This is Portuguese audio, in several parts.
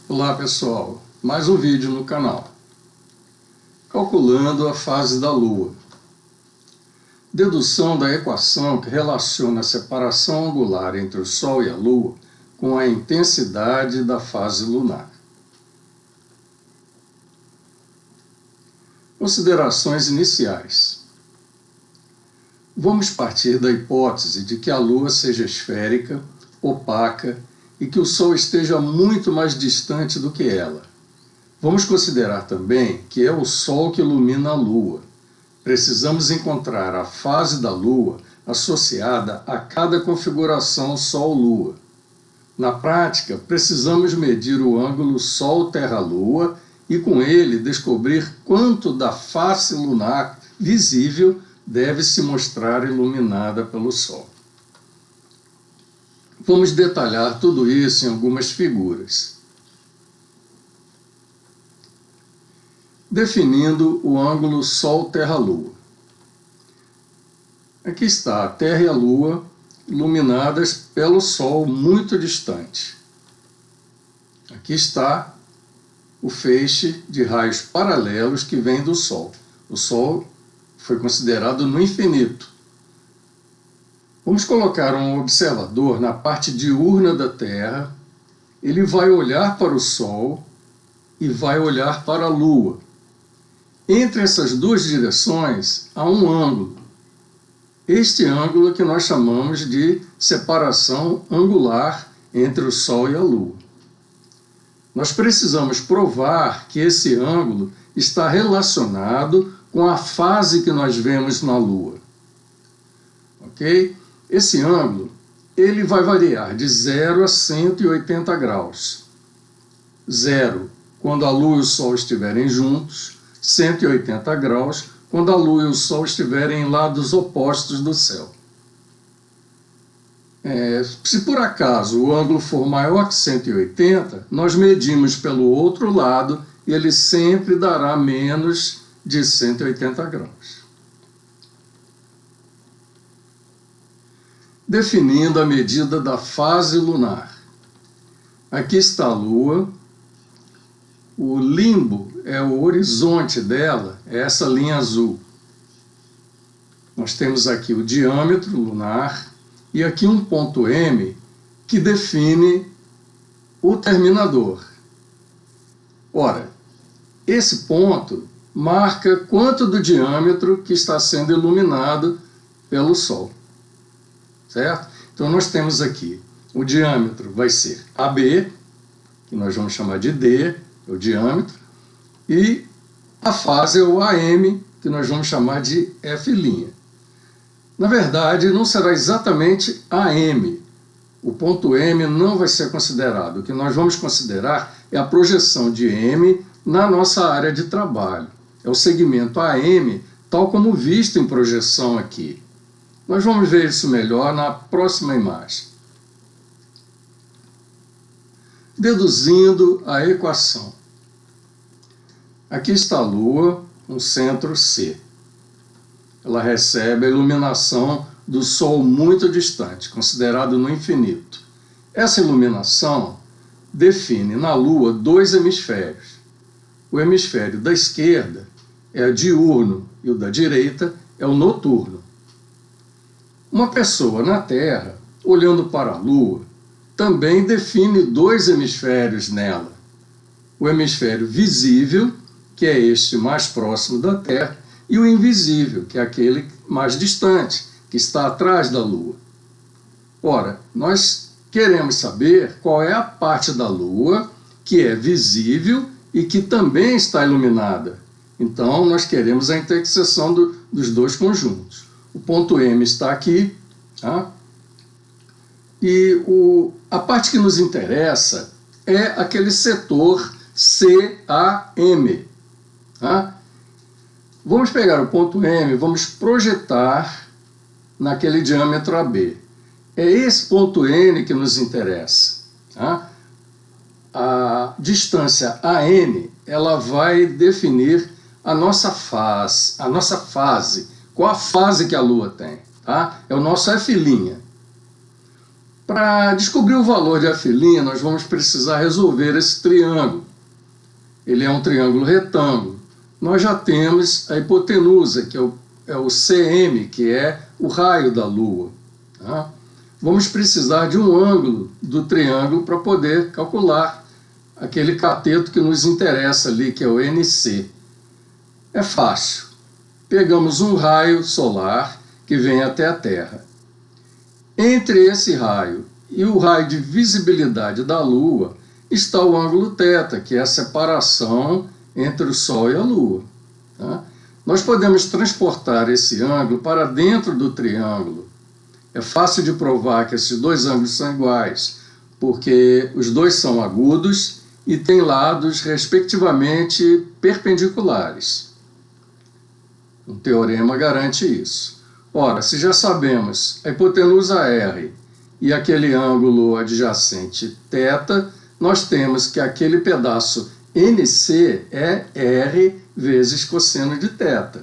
Olá pessoal, mais um vídeo no canal. Calculando a fase da Lua. Dedução da equação que relaciona a separação angular entre o Sol e a Lua com a intensidade da fase lunar. Considerações iniciais. Vamos partir da hipótese de que a Lua seja esférica, opaca e que o Sol esteja muito mais distante do que ela. Vamos considerar também que é o Sol que ilumina a Lua. Precisamos encontrar a fase da Lua associada a cada configuração Sol-Lua. Na prática, precisamos medir o ângulo Sol-Terra-Lua e com ele descobrir quanto da face lunar visível deve se mostrar iluminada pelo Sol. Vamos detalhar tudo isso em algumas figuras. Definindo o ângulo Sol-Terra-Lua. Aqui está a Terra e a Lua iluminadas pelo Sol muito distante. Aqui está o feixe de raios paralelos que vem do Sol. O Sol foi considerado no infinito. Vamos colocar um observador na parte diurna da Terra. Ele vai olhar para o Sol e vai olhar para a Lua. Entre essas duas direções há um ângulo. Este ângulo que nós chamamos de separação angular entre o Sol e a Lua. Nós precisamos provar que esse ângulo está relacionado com a fase que nós vemos na Lua. Ok? Esse ângulo ele vai variar de 0 a 180 graus. 0 quando a Lua e o Sol estiverem juntos, 180 graus quando a Lua e o Sol estiverem em lados opostos do céu. Se por acaso o ângulo for maior que 180, nós medimos pelo outro lado e ele sempre dará menos de 180 graus. Definindo a medida da fase lunar. Aqui está a Lua. O limbo é o horizonte dela, é essa linha azul. Nós temos aqui o diâmetro lunar e aqui um ponto M que define o terminador. Ora, esse ponto marca quanto do diâmetro que está sendo iluminado pelo Sol. Certo? Então nós temos aqui o diâmetro vai ser AB, que nós vamos chamar de D, é o diâmetro, e a fase é o AM, que nós vamos chamar de F'. Na verdade, não será exatamente AM. O ponto M não vai ser considerado. O que nós vamos considerar é a projeção de M na nossa área de trabalho. É o segmento AM, tal como visto em projeção aqui. Nós vamos ver isso melhor na próxima imagem. Deduzindo a equação. Aqui está a Lua, um centro C. Ela recebe a iluminação do Sol muito distante, considerado no infinito. Essa iluminação define na Lua dois hemisférios. O hemisfério da esquerda é o diurno e o da direita é o noturno. Uma pessoa na Terra, olhando para a Lua, também define dois hemisférios nela. O hemisfério visível, que é este mais próximo da Terra, e o invisível, que é aquele mais distante, que está atrás da Lua. Ora, nós queremos saber qual é a parte da Lua que é visível e que também está iluminada. Então, nós queremos a interseção dos dois conjuntos. O ponto M está aqui, tá? E a parte que nos interessa é aquele setor CAM. Tá? Vamos pegar o ponto M, vamos projetar naquele diâmetro AB. É esse ponto N que nos interessa. Tá? A distância AN, ela vai definir a nossa fase. Qual a fase que a Lua tem? Tá? É o nosso F'. Para descobrir o valor de F', nós vamos precisar resolver esse triângulo. Ele é um triângulo retângulo. Nós já temos a hipotenusa, que é o CM, que é o raio da Lua. Tá? Vamos precisar de um ângulo do triângulo para poder calcular aquele cateto que nos interessa ali, que é o NC. É fácil. Pegamos um raio solar que vem até a Terra. Entre esse raio e o raio de visibilidade da Lua está o ângulo θ, que é a separação entre o Sol e a Lua. Tá? Nós podemos transportar esse ângulo para dentro do triângulo. É fácil de provar que esses dois ângulos são iguais, porque os dois são agudos e têm lados, respectivamente, perpendiculares. Um teorema garante isso. Ora, se já sabemos a hipotenusa R e aquele ângulo adjacente θ, nós temos que aquele pedaço NC é R vezes cosseno de θ.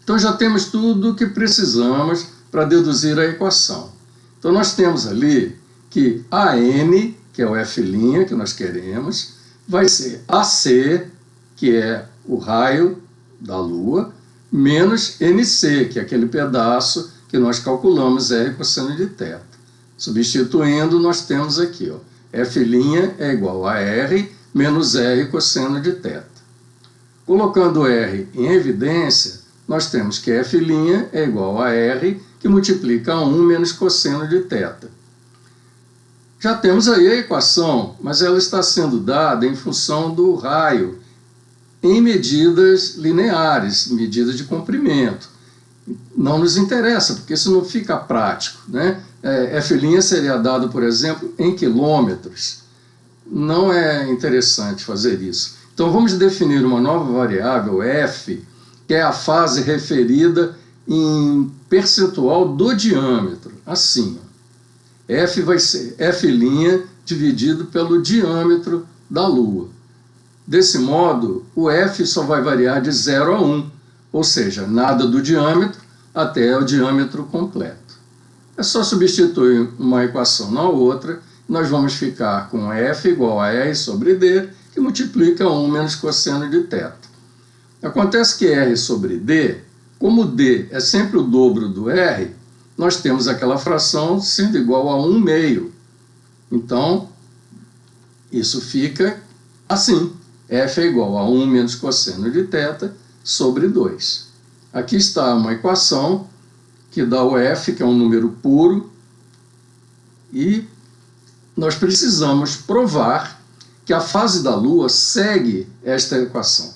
Então já temos tudo o que precisamos para deduzir a equação. Então nós temos ali que AN, que é o F', que nós queremos, vai ser AC, que é o raio da Lua, menos NC, que é aquele pedaço que nós calculamos R cosseno de θ. Substituindo, nós temos aqui, ó, F' é igual a R menos R cosseno de θ. Colocando R em evidência, nós temos que F' é igual a R, que multiplica 1 menos cosseno de θ. Já temos aí a equação, mas ela está sendo dada em função do raio, em medidas lineares, medidas de comprimento. Não nos interessa, porque isso não fica prático, né? F' seria dado, por exemplo, em quilômetros. Não é interessante fazer isso. Então vamos definir uma nova variável, f, que é a fase referida em percentual do diâmetro. Assim, f vai ser F' dividido pelo diâmetro da Lua. Desse modo, o f só vai variar de 0 a 1, ou seja, nada do diâmetro até o diâmetro completo. É só substituir uma equação na outra, nós vamos ficar com f igual a r sobre d, que multiplica 1 menos cosseno de θ. Acontece que r sobre d, como d é sempre o dobro do r, nós temos aquela fração sendo igual a 1 meio. Então, isso fica assim. F é igual a 1 menos cosseno de θ sobre 2. Aqui está uma equação que dá o f, que é um número puro, e nós precisamos provar que a fase da Lua segue esta equação.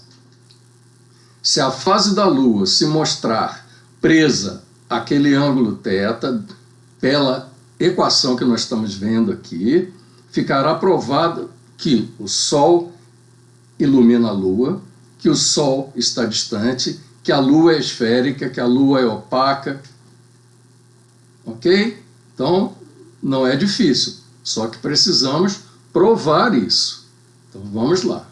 Se a fase da Lua se mostrar presa àquele ângulo θ, pela equação que nós estamos vendo aqui, ficará provado que o Sol ilumina a Lua, que o Sol está distante, que a Lua é esférica, que a Lua é opaca. Ok? Então, não é difícil, só que precisamos provar isso. Então, vamos lá.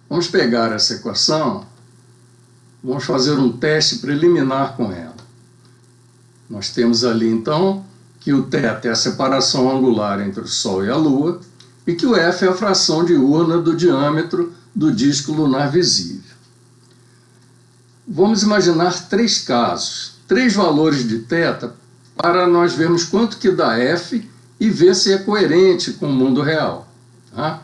Vamos pegar essa equação, vamos fazer um teste preliminar com ela. Nós temos ali, então, que o θ é a separação angular entre o Sol e a Lua, e que o f é a fração diurna do diâmetro do disco lunar visível. Vamos imaginar 3 casos, 3 valores de θ, para nós vermos quanto que dá f e ver se é coerente com o mundo real. Tá?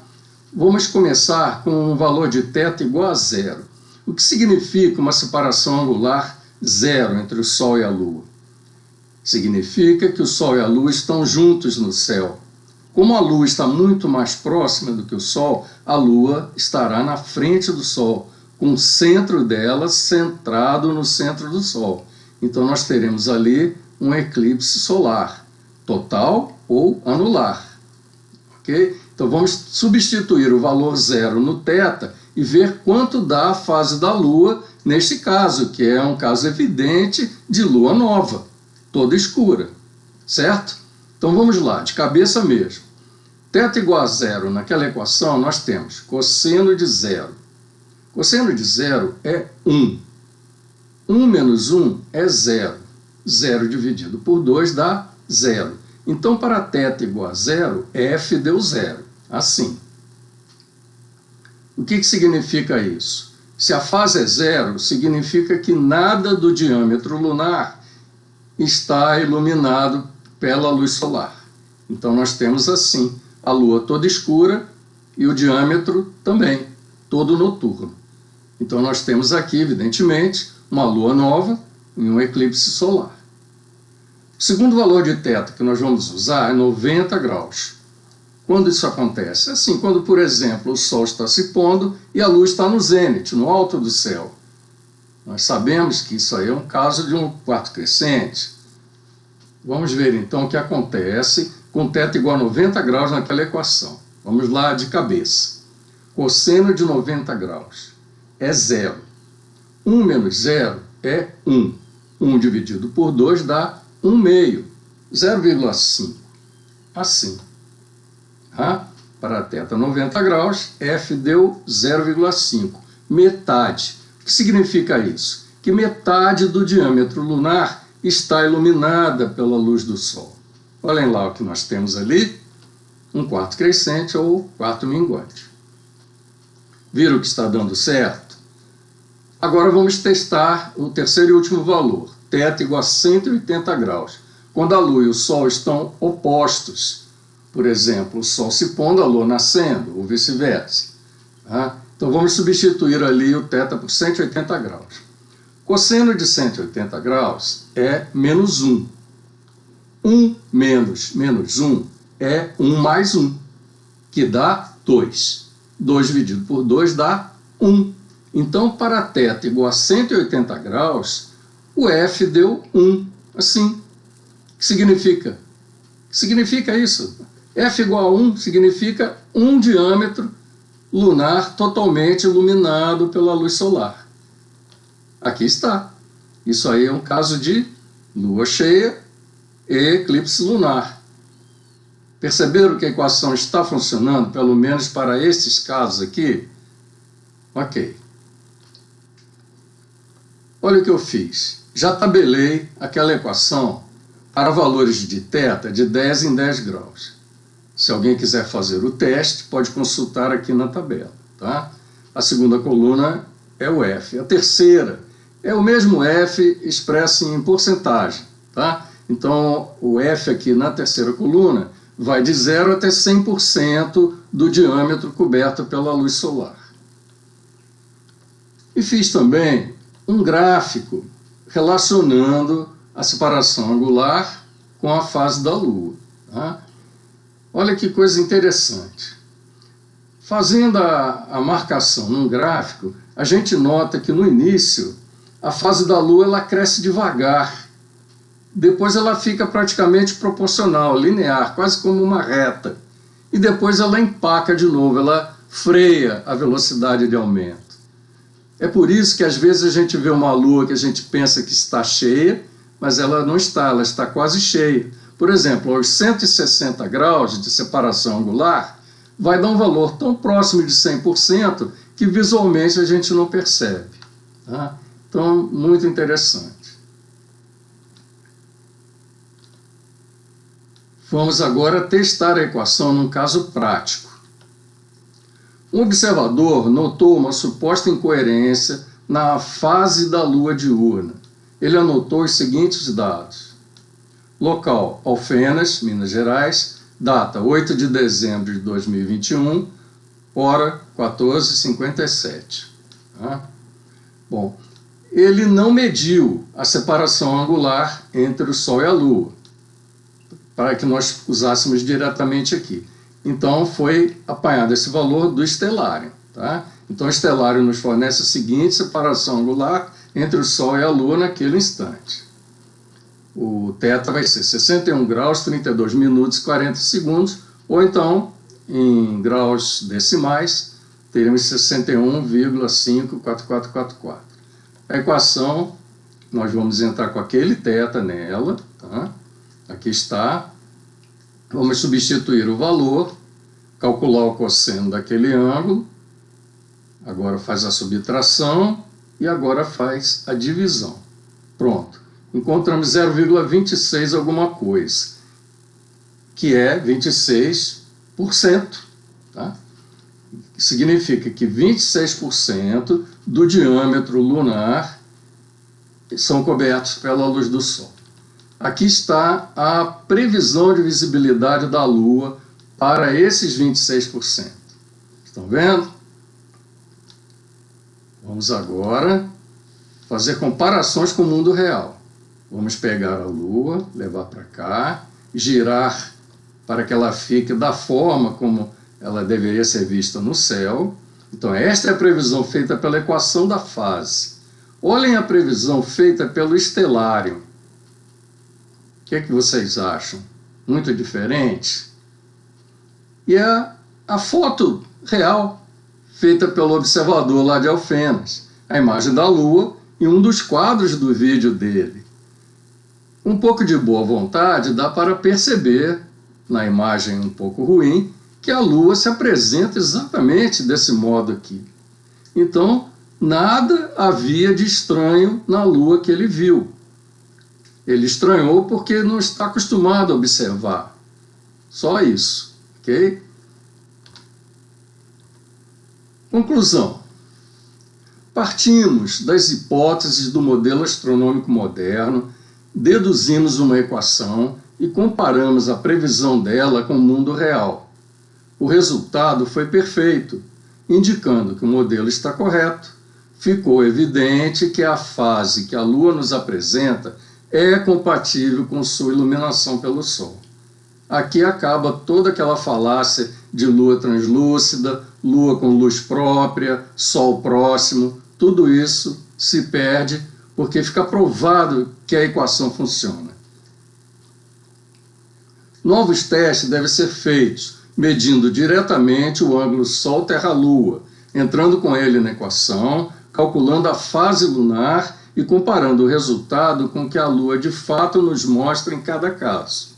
Vamos começar com um valor de θ igual a 0, o que significa uma separação angular 0 entre o Sol e a Lua. Significa que o Sol e a Lua estão juntos no céu. Como a Lua está muito mais próxima do que o Sol, a Lua estará na frente do Sol, com o centro dela centrado no centro do Sol. Então nós teremos ali um eclipse solar, total ou anular. Ok? Então vamos substituir o valor 0 no θ e ver quanto dá a fase da Lua neste caso, que é um caso evidente de Lua nova, toda escura, certo? Então vamos lá, de cabeça mesmo. Θ igual a 0, naquela equação nós temos cosseno de 0. Cosseno de 0 é 1. 1 menos 1 é 0. 0 dividido por 2 dá 0. Então, para θ igual a 0, f deu 0. Assim. O que significa isso? Se a fase é 0, significa que nada do diâmetro lunar está iluminado pela luz solar. Então, nós temos assim, a Lua toda escura e o diâmetro também, todo noturno. Então, nós temos aqui, evidentemente, uma Lua nova e um eclipse solar. O segundo valor de θ que nós vamos usar é 90 graus. Quando isso acontece? Assim, quando, por exemplo, o Sol está se pondo e a luz está no zênite, no alto do céu. Nós sabemos que isso aí é um caso de um quarto crescente. Vamos ver, então, o que acontece com θ igual a 90 graus naquela equação. Vamos lá de cabeça. Cosseno de 90 graus é 0. 1 menos 0 é 1. 1 dividido por 2 dá 1 meio, 0,5. Assim. Para θ 90 graus, f deu 0,5, metade. O que significa isso? Que metade do diâmetro lunar está iluminada pela luz do Sol. Olhem lá o que nós temos ali, um quarto crescente ou quarto minguante. Viram que está dando certo? Agora vamos testar o terceiro e último valor, θ igual a 180 graus, quando a Lua e o Sol estão opostos. Por exemplo, o Sol se pondo, a Lua nascendo, ou vice-versa. Então vamos substituir ali o θ por 180 graus. Cosseno de 180 graus é menos 1. 1 menos 1 é 1 mais 1, que dá 2. 2 dividido por 2 dá 1. Então, para θ igual a 180 graus, o f deu 1. Assim. O que significa? O que significa isso? F igual a 1 significa um diâmetro lunar totalmente iluminado pela luz solar. Aqui está. Isso aí é um caso de lua cheia e eclipse lunar. Perceberam que a equação está funcionando, pelo menos para esses casos aqui? Ok. Olha o que eu fiz. Já tabelei aquela equação para valores de θ de 10 em 10 graus. Se alguém quiser fazer o teste, pode consultar aqui na tabela. Tá? A segunda coluna é o f. A terceira é o mesmo f expresso em porcentagem. Tá? Então, o f aqui na terceira coluna vai de 0 até 100% do diâmetro coberto pela luz solar. E fiz também um gráfico relacionando a separação angular com a fase da Lua. Tá? Olha que coisa interessante. Fazendo a marcação num gráfico, a gente nota que no início a fase da Lua ela cresce devagar. Depois ela fica praticamente proporcional, linear, quase como uma reta. E depois ela empaca de novo, ela freia a velocidade de aumento. É por isso que às vezes a gente vê uma Lua que a gente pensa que está cheia, mas ela não está, ela está quase cheia. Por exemplo, aos 160 graus de separação angular, vai dar um valor tão próximo de 100% que visualmente a gente não percebe. Tá? Então, muito interessante. Vamos agora testar a equação num caso prático. Um observador notou uma suposta incoerência na fase da Lua diurna. Ele anotou os seguintes dados. Local, Alfenas, Minas Gerais, data 8 de dezembro de 2021, hora 14h57. Tá? Bom, ele não mediu a separação angular entre o Sol e a Lua, para que nós usássemos diretamente aqui. Então, foi apanhado esse valor do estelário. Tá? Então, o estelário nos fornece a seguinte separação angular entre o Sol e a Lua naquele instante. O θ vai ser 61 graus, 32 minutos e 40 segundos, ou então, em graus decimais, teremos 61,54444. A equação, nós vamos entrar com aquele θ nela, tá? Aqui está. Vamos substituir o valor, calcular o cosseno daquele ângulo, agora faz a subtração e agora faz a divisão. Pronto. encontramos 0,26 alguma coisa, que é 26%, tá? Significa que 26% do diâmetro lunar são cobertos pela luz do Sol. Aqui está a previsão de visibilidade da Lua para esses 26%. Estão vendo? Vamos agora fazer comparações com o mundo real. Vamos pegar a Lua, levar para cá, girar para que ela fique da forma como ela deveria ser vista no céu. Então, esta é a previsão feita pela equação da fase. Olhem a previsão feita pelo estelário. O que é que vocês acham? Muito diferente? E a foto real, feita pelo observador lá de Alfenas, a imagem da Lua e um dos quadros do vídeo dele. Um pouco de boa vontade dá para perceber, na imagem um pouco ruim, que a Lua se apresenta exatamente desse modo aqui. Então, nada havia de estranho na Lua que ele viu. Ele estranhou porque não está acostumado a observar. Só isso, ok? Conclusão. Partimos das hipóteses do modelo astronômico moderno, deduzimos uma equação e comparamos a previsão dela com o mundo real. O resultado foi perfeito, indicando que o modelo está correto. Ficou evidente que a fase que a Lua nos apresenta é compatível com sua iluminação pelo Sol. Aqui acaba toda aquela falácia de Lua translúcida, Lua com luz própria, Sol próximo. Tudo isso se perde porque fica provado que a equação funciona. Novos testes devem ser feitos medindo diretamente o ângulo Sol-Terra-Lua, entrando com ele na equação, calculando a fase lunar e comparando o resultado com o que a Lua de fato nos mostra em cada caso.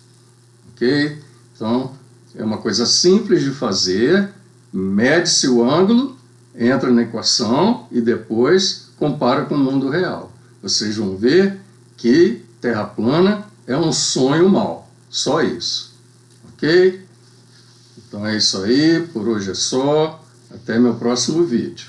Ok? Então, é uma coisa simples de fazer, mede-se o ângulo, entra na equação e depois compara com o mundo real. Vocês vão ver que Terra plana é um sonho mau, só isso. Ok? Então é isso aí, por hoje é só, até meu próximo vídeo.